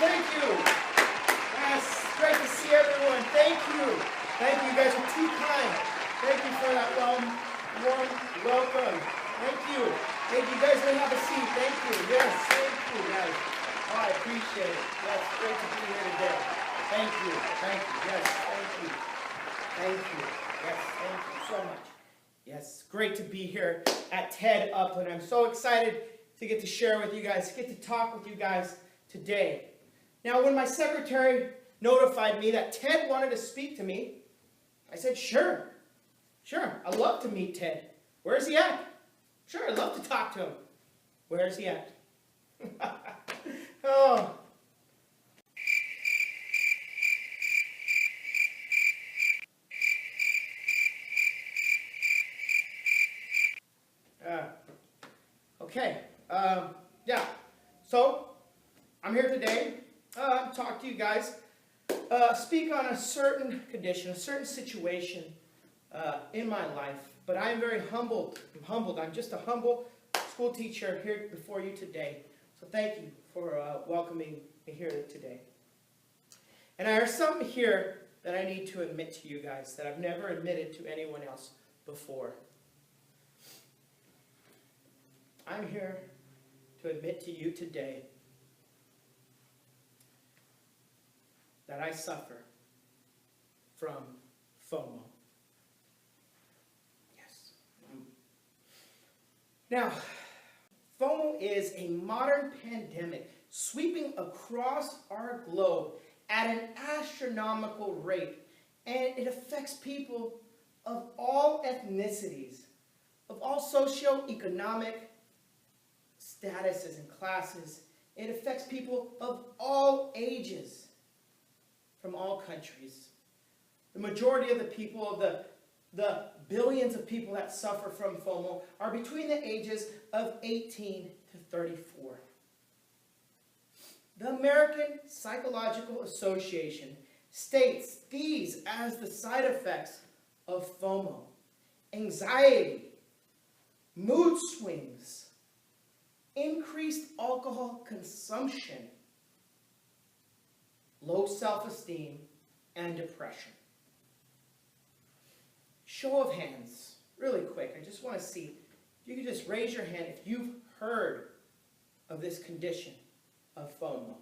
thank you. Yes, great to see everyone. Thank you. Thank you. You guys are too kind. Thank you for that warm welcome. Thank you. Thank you. You guys may have a seat. Thank you. Yes, thank you, guys. Oh, I appreciate it. Yes, great to be here today. Thank you. Thank you. Yes, thank you. Thank you. Yes, thank you so much. Yes, great to be here at TED Upland. I'm so excited to get to share with you guys, get to talk with you guys today. Now, when my secretary notified me that Ted wanted to speak to me, I said, sure, I'd love to meet Ted. Where's he at? Sure, I'd love to talk to him. Where's he at? Oh. Okay, yeah, so I'm here today to talk to you guys, speak on a certain condition, a certain situation in my life, but I'm very humbled. I'm just a humble school teacher here before you today. So thank you for welcoming me here today. And there are something here that I need to admit to you guys that I've never admitted to anyone else before. I'm here to admit to you today that I suffer from FOMO. Yes. Now, FOMO is a modern pandemic sweeping across our globe at an astronomical rate, and it affects people of all ethnicities, of all socioeconomic statuses and classes. It affects people of all ages, from all countries. The majority of the people, of the billions of people that suffer from FOMO, are between the ages of 18 to 34. The American Psychological Association states these as the side effects of FOMO: anxiety, mood swings, increased alcohol consumption, low self-esteem, and depression. Show of hands, really quick. I just want to see if you could just raise your hand if you've heard of this condition of FOMO.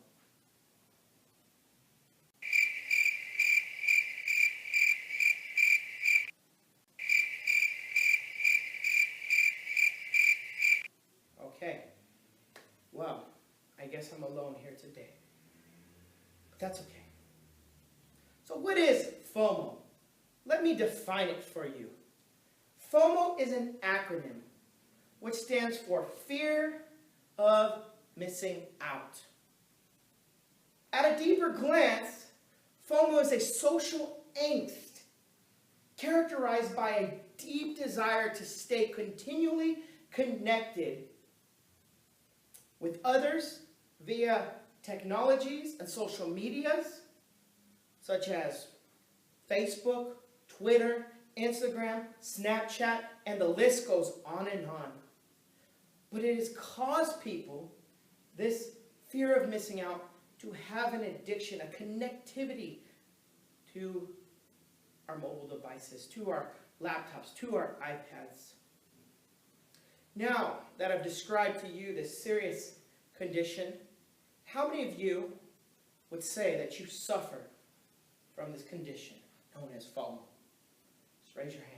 Okay. Well, I guess I'm alone here today. But that's okay. So what is FOMO? Let me define it for you. FOMO is an acronym which stands for fear of missing out. At a deeper glance, FOMO is a social angst characterized by a deep desire to stay continually connected with others via technologies and social medias such as Facebook, Twitter, Instagram, Snapchat, and the list goes on and on. But it has caused people, this fear of missing out, to have an addiction, a connectivity to our mobile devices, to our laptops, to our iPads. Now that I've described to you this serious condition, how many of you would say that you suffer from this condition known as FOMO? Just raise your hand.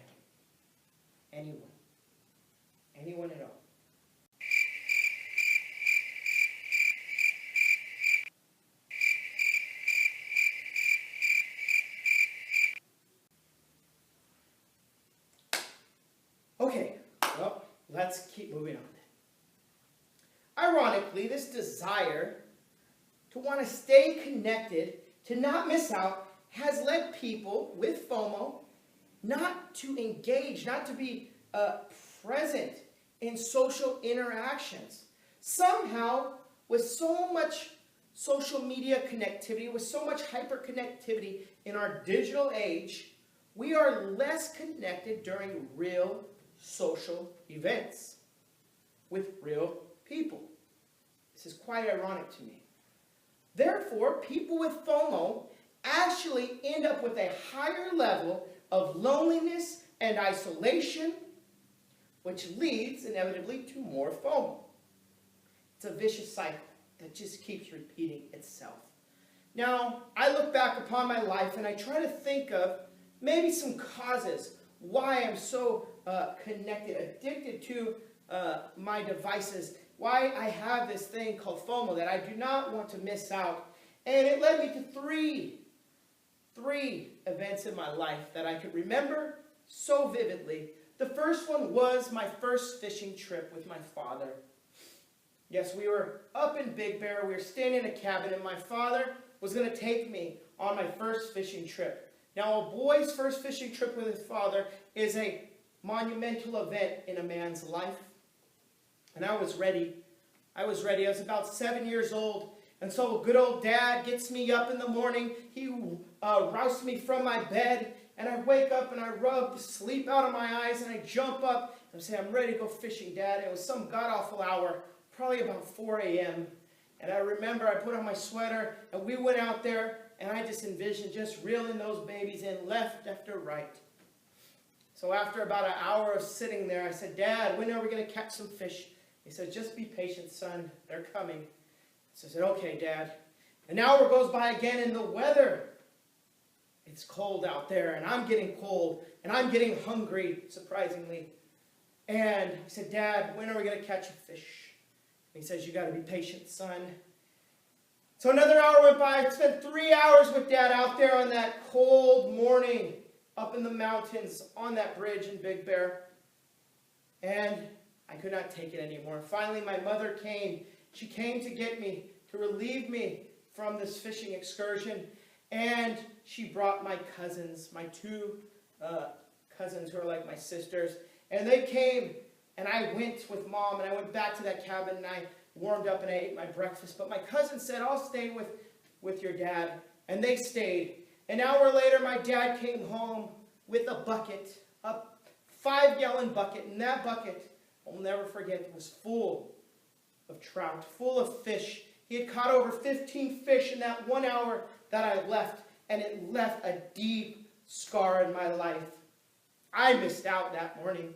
Anyone? Anyone at all? Okay, well, let's keep moving on then. Ironically, this desire to want to stay connected, to not miss out, has led people with FOMO not to engage, not to be present in social interactions. Somehow, with so much social media connectivity, with so much hyperconnectivity in our digital age, we are less connected during real social events with real people. This is quite ironic to me. Therefore, people with FOMO actually end up with a higher level of loneliness and isolation, which leads inevitably to more FOMO. It's a vicious cycle that just keeps repeating itself. Now, I look back upon my life and I try to think of maybe some causes why I'm so connected, addicted to my devices, why I have this thing called FOMO that I do not want to miss out. And it led me to three events in my life that I could remember so vividly. The first one was my first fishing trip with my father. Yes, we were up in Big Bear. We were staying in a cabin, and my father was going to take me on my first fishing trip. Now, a boy's first fishing trip with his father is a monumental event in a man's life. And I was ready. I was about 7 years old. And so good old Dad gets me up in the morning. He rouses me from my bed. And I wake up and I rub the sleep out of my eyes. And I jump up and say, I'm ready to go fishing, Dad. It was some god-awful hour, probably about 4 a.m. And I remember I put on my sweater. And we went out there. And I just envisioned just reeling those babies in left after right. So after about an hour of sitting there, I said, Dad, when are we going to catch some fish? He said, just be patient, son. They're coming. So I said, okay, Dad. An hour goes by again, and the weather, it's cold out there, and I'm getting cold, and I'm getting hungry, surprisingly. And I said, Dad, when are we going to catch a fish? And he says, you got to be patient, son. So another hour went by. I spent 3 hours with Dad out there on that cold morning up in the mountains on that bridge in Big Bear. And I could not take it anymore. Finally, my mother came. She came to get me, to relieve me from this fishing excursion. And she brought my cousins, my two cousins who are like my sisters. And they came, and I went with Mom, and I went back to that cabin, and I warmed up, and I ate my breakfast. But my cousin said, I'll stay with your dad. And they stayed. An hour later, my dad came home with a bucket, a 5-gallon bucket. And that bucket, I'll never forget, was full of trout, full of fish. He had caught over 15 fish in that 1 hour that I left, and it left a deep scar in my life. I missed out that morning.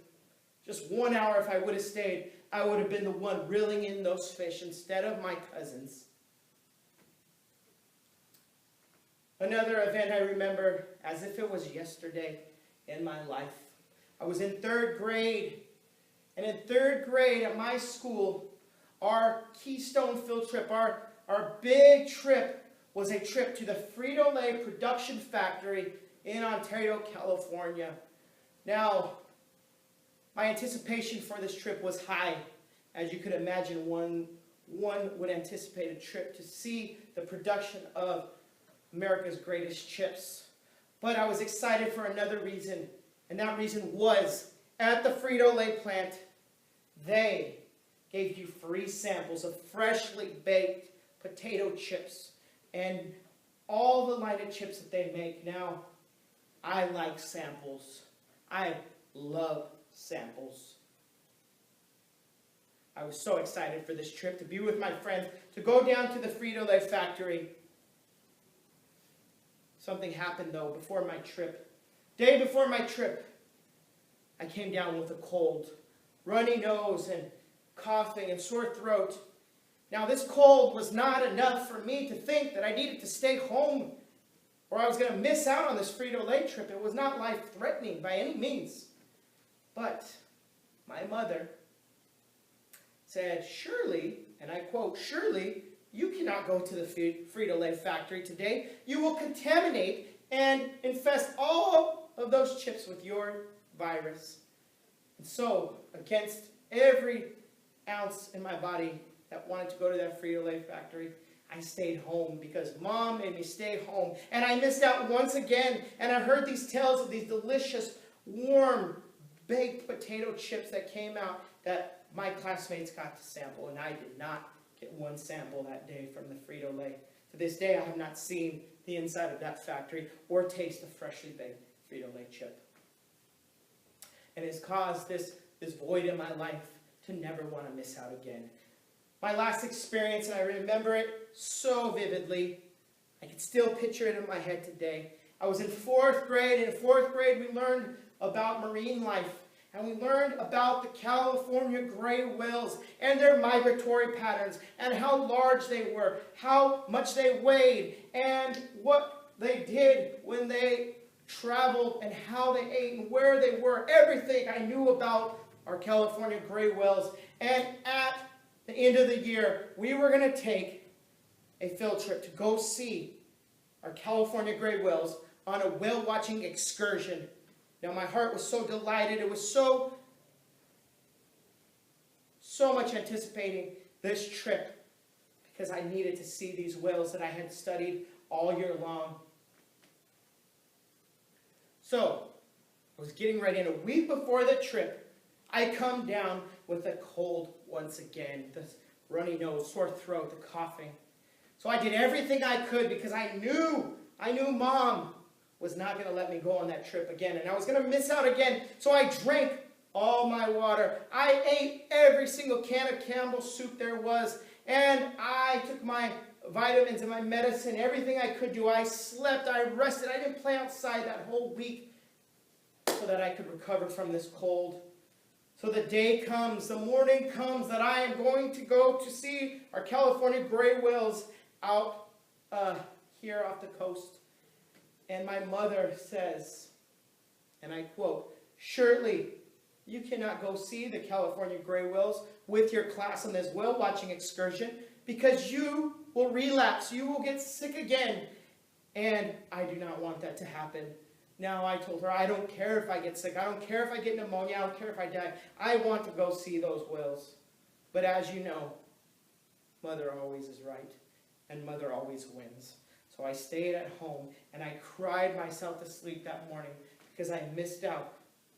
Just 1 hour, if I would have stayed, I would have been the one reeling in those fish instead of my cousins. Another event I remember as if it was yesterday in my life. I was in 3rd grade. And in 3rd grade at my school, our Keystone field trip, our big trip was a trip to the Frito-Lay production factory in Ontario, California. Now, my anticipation for this trip was high. As you could imagine, one would anticipate a trip to see the production of America's greatest chips. But I was excited for another reason, and that reason was at the Frito-Lay plant, they gave you free samples of freshly baked potato chips and all the line of chips that they make. Now, I like samples. I love samples. I was so excited for this trip to be with my friends, to go down to the Frito-Lay factory. Something happened, though, before my trip. Day before my trip, I came down with a cold, runny nose and coughing and sore throat. Now, this cold was not enough for me to think that I needed to stay home or I was going to miss out on this Frito-Lay trip. It was not life-threatening by any means. But my mother said, surely, and I quote, surely you cannot go to the Frito-Lay factory today. You will contaminate and infest all of those chips with your virus. And so, against every ounce in my body that wanted to go to that Frito-Lay factory, I stayed home because Mom made me stay home. And I missed out once again. And I heard these tales of these delicious, warm, baked potato chips that came out that my classmates got to sample. And I did not get one sample that day from the Frito-Lay. To this day, I have not seen the inside of that factory or taste a freshly baked Frito-Lay chip. And it's caused this void in my life to never want to miss out again. my last experience, and I remember it so vividly. I can still picture it in my head today. I was in 4th grade, and in 4th grade we learned about marine life. And we learned about the California gray whales and their migratory patterns and how large they were, how much they weighed, and what they did when they traveled and how they ate and where they were. Everything I knew about our California gray whales. And at the end of the year, we were going to take a field trip to go see our California gray whales on a whale watching excursion. Now my heart was so delighted. It was so much anticipating this trip because I needed to see these whales that I had studied all year long. So I was getting ready, and a week before the trip, I come down with a cold once again. The runny nose, sore throat, the coughing. So I did everything I could because I knew Mom was not going to let me go on that trip again, and I was going to miss out again. So I drank all my water. I ate every single can of Campbell's soup there was, and I took my vitamins and my medicine, everything I could do. I slept, I rested. I didn't play outside that whole week so that I could recover from this cold. So the day comes, the morning comes that I am going to go to see our California gray whales out here off the coast. And my mother says, and I quote, "Surely you cannot go see the California gray whales with your class on this whale watching excursion because you will relapse, you will get sick again. And I do not want that to happen." Now I told her, I don't care if I get sick, I don't care if I get pneumonia, I don't care if I die. I want to go see those whales. But as you know, Mother always is right, and Mother always wins. So I stayed at home, and I cried myself to sleep that morning because I missed out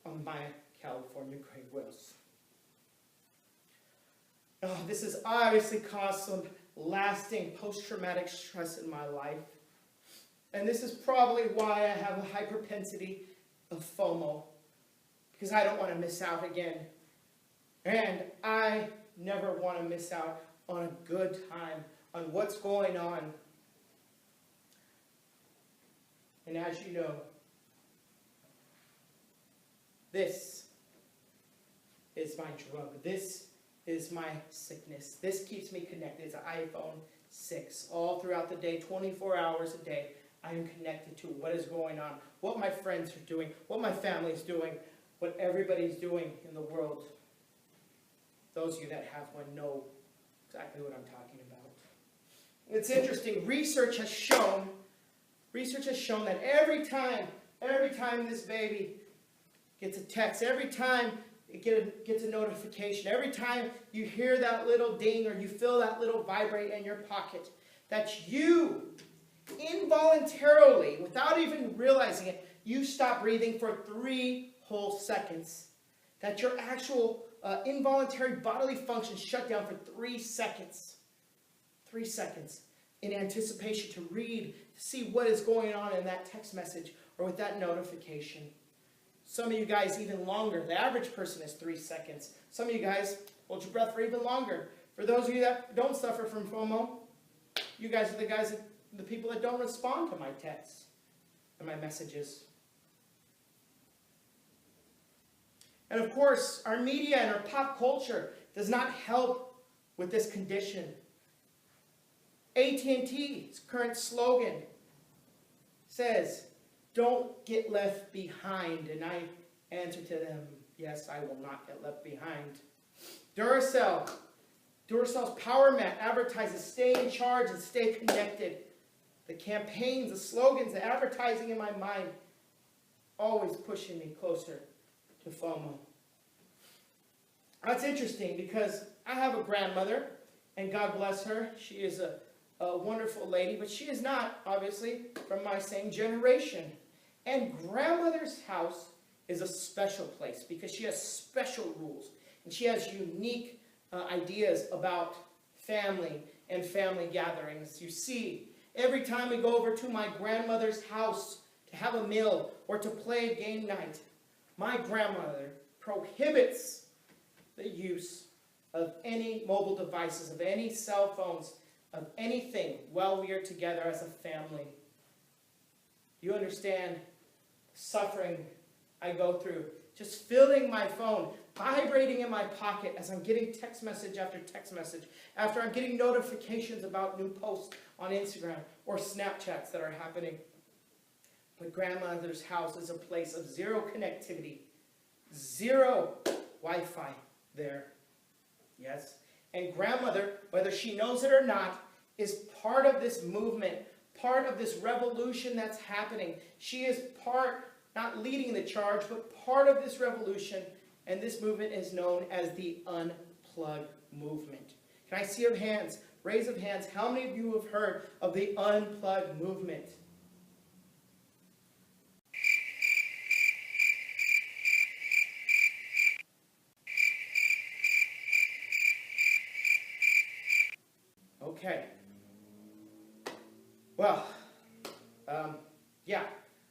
on my California gray whales. Oh, this has obviously caused some lasting post-traumatic stress in my life. And this is probably why I have a high propensity of FOMO, because I don't want to miss out again. And I never want to miss out on a good time, on what's going on. And as you know, this is my drug. This is my sickness. This keeps me connected. It's an iPhone 6. All throughout the day, 24 hours a day, I am connected to what is going on, what my friends are doing, what my family's doing, what everybody's doing in the world. Those of you that have one know exactly what I'm talking about. It's interesting. Research has shown that every time this baby gets a text, every time it gets a notification, every time you hear that little ding or you feel that little vibrate in your pocket, that you involuntarily, without even realizing it, you stop breathing for 3 whole seconds. That your actual involuntary bodily functions shut down for 3 seconds. 3 seconds in anticipation to read, to see what is going on in that text message or with that notification. Some of you guys even longer. The average person is 3 seconds. Some of you guys hold your breath for even longer. For those of you that don't suffer from FOMO, you guys are the people that don't respond to my texts and my messages. And of course, our media and our pop culture does not help with this condition. AT&T's current slogan says, "Don't get left behind." And I answer to them, yes, I will not get left behind. Duracell's Power Mat advertises stay in charge and stay connected. The campaigns, the slogans, the advertising in my mind, always pushing me closer to FOMO. That's interesting because I have a grandmother, and God bless her. She is a wonderful lady, but she is not, obviously, from my same generation. And grandmother's house is a special place because she has special rules, and she has unique ideas about family and family gatherings. You see, every time we go over to my grandmother's house to have a meal or to play game night, my grandmother prohibits the use of any mobile devices, of any cell phones, of anything while we are together as a family. You understand the suffering I go through. Just filling my phone, vibrating in my pocket as I'm getting text message after text message, after I'm getting notifications about new posts on Instagram or Snapchats that are happening. My grandmother's house is a place of zero connectivity, zero Wi-Fi there. Yes. And grandmother, whether she knows it or not, is part of this movement, part of this revolution that's happening. She is part, not leading the charge, but part of this revolution, and this movement is known as the Unplug movement. Can I see your hands? Raise of hands. How many of you have heard of the Unplug movement? Okay. Well, yeah.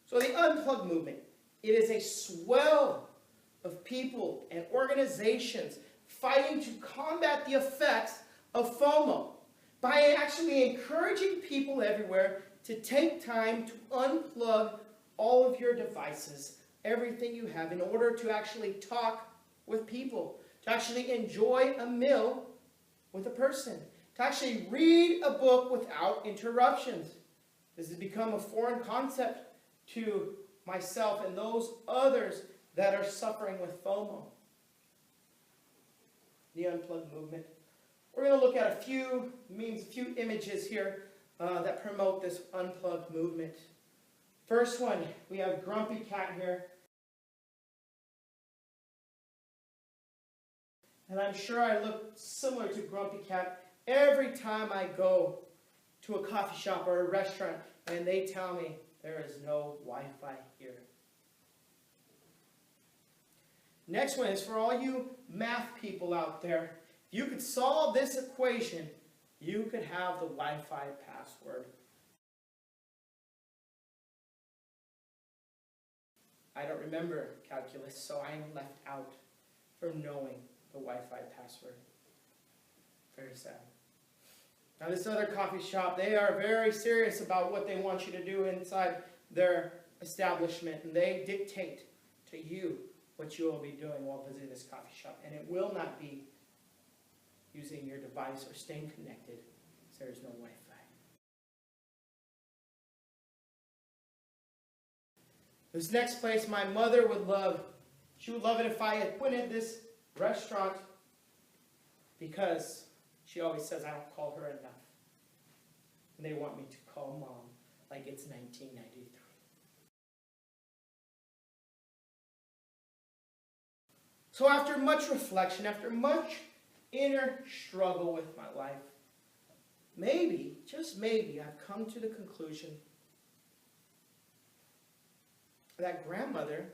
So the Unplug movement, it is a swell of people and organizations fighting to combat the effects of FOMO by actually encouraging people everywhere to take time to unplug all of your devices, everything you have, in order to actually talk with people, to actually enjoy a meal with a person, to actually read a book without interruptions. This has become a foreign concept to myself and those others that are suffering with FOMO. The Unplug movement. We're going to look at a few memes, a few images here that promote this Unplug movement. First one, we have Grumpy Cat here. And I'm sure I look similar to Grumpy Cat every time I go to a coffee shop or a restaurant and they tell me there is no Wi-Fi here. Next one is for all you math people out there. If you could solve this equation, you could have the Wi-Fi password. I don't remember calculus, so I am left out from knowing the Wi-Fi password. Very sad. Now this other coffee shop, they are very serious about what they want you to do inside their establishment, and they dictate to you what you will be doing while visiting this coffee shop. And it will not be using your device or staying connected, because there is no Wi-Fi. This next place my mother would love. She would love it if I had pointed this restaurant, because she always says I don't call her enough. And they want me to call Mom like it's 1993. So after much reflection, after much inner struggle with my life, maybe, just maybe, I've come to the conclusion that grandmother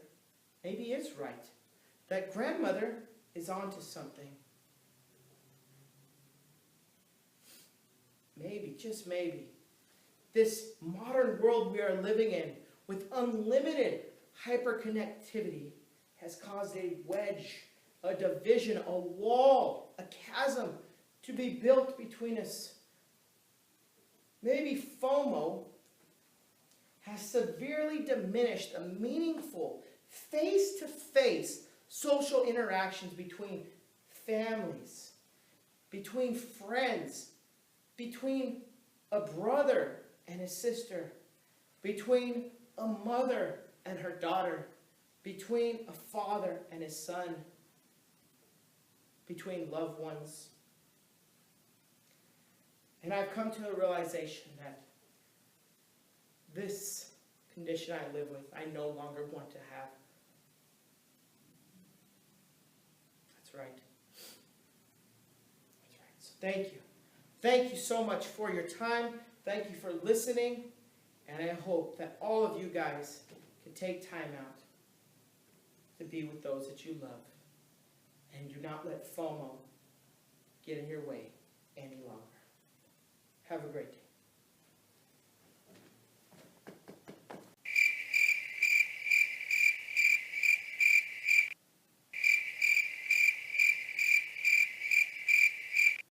maybe is right. That grandmother is onto something. Maybe, just maybe, this modern world we are living in with unlimited hyperconnectivity has caused a wedge, a division, a wall, a chasm to be built between us. Maybe FOMO has severely diminished the meaningful, face-to-face social interactions between families, between friends, between a brother and his sister, between a mother and her daughter, between a father and his son, between loved ones. And I've come to a realization that this condition I live with, I no longer want to have. That's right. That's right. So thank you. Thank you so much for your time. Thank you for listening. And I hope that all of you guys can take time out to be with those that you love. And do not let FOMO get in your way any longer. Have a great day.